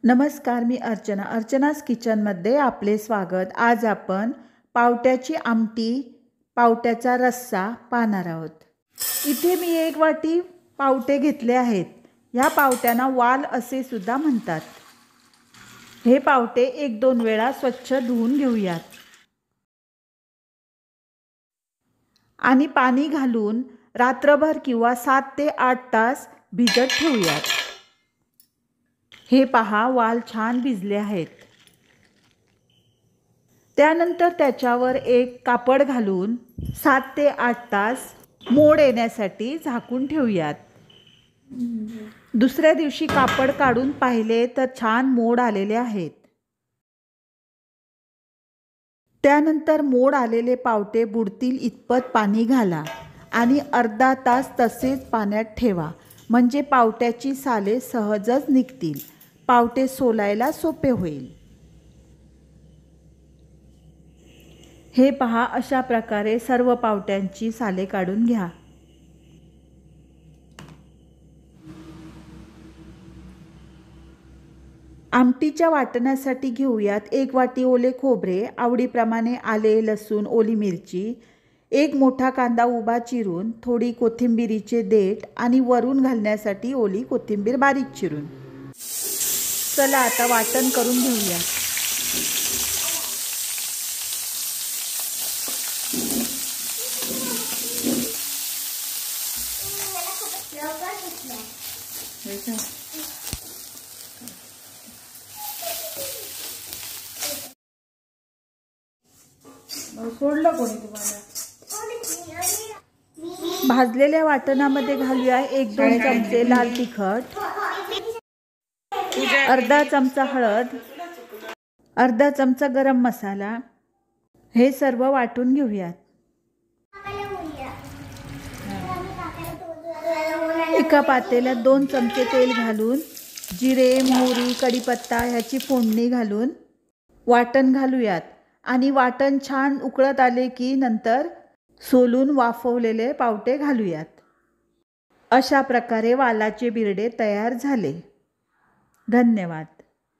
नमस्कार, मी अर्चना's किचनमध्ये आपले स्वागत। आज आपण पावट्याची आमटी, पावट्याचा रस्सा पाहणार आहोत। इथे मी 1 वाटी पावटे घेतले आहेत। या पावट्यांना वाल असे सुद्धा म्हणतात। हे पावटे 1-2 वेळा स्वच्छ धुवून घेऊयात आणि पाणी घालून रात्रभर किंवा 7 ते 8 तास भिजत ठेवूयात। हे पहा, वाल छान भिजले आहेत। त्यानंतर त्याच्यावर एक कापड घालून 7 ते 8 तास मोड येण्यासाठी झाकून ठेवूयात। दुसऱ्या दिवशी कापड काढून पाहिले तर छान मोड आलेले आहेत। त्यानंतर मोड आलेले पावटे बुडतील इतपत पाणी घाला आणि अर्धा तास तसेच पाण्यात ठेवा, म्हणजे पावट्याची साले सहजच निघतील। पावटे सोलायला सोपे होईल। हे पहा, अशा प्रकारे सर्व पावट्यांची साले काढून घ्या। आमटीच्या वाटण्यासाठी घेऊयात 1 वाटी ओले खोबरे, आवडीप्रमाणे आले, लसूण, ओली मिरची, 1 मोठा कांदा उभा चिरून, थोडी कोथिंबीरीचे देठ आणि वरून घालण्यासाठी ओली कोथिंबीर बारीक चिरून। चला आता वाटण करून घेऊया। सोडलं कोणी तुम्हाला? भाजलेल्या वाटणामध्ये घालूया 1-2 चमचे लाल तिखट, अर्धा चमचा हळद, अर्धा चमचा गरम मसाला। हे सर्व वाटून घेऊयात। एका पातेल्यात 2 चमचे तेल घालून जिरे, मोहरी, कढीपत्ता ह्याची फोडणी घालून वाटण घालूयात आणि वाटण छान उकळत आले की नंतर सोलून वाफवलेले पावटे घालूयात। अशा प्रकारे वालाचे बिरडे तयार झाले। धन्यवाद।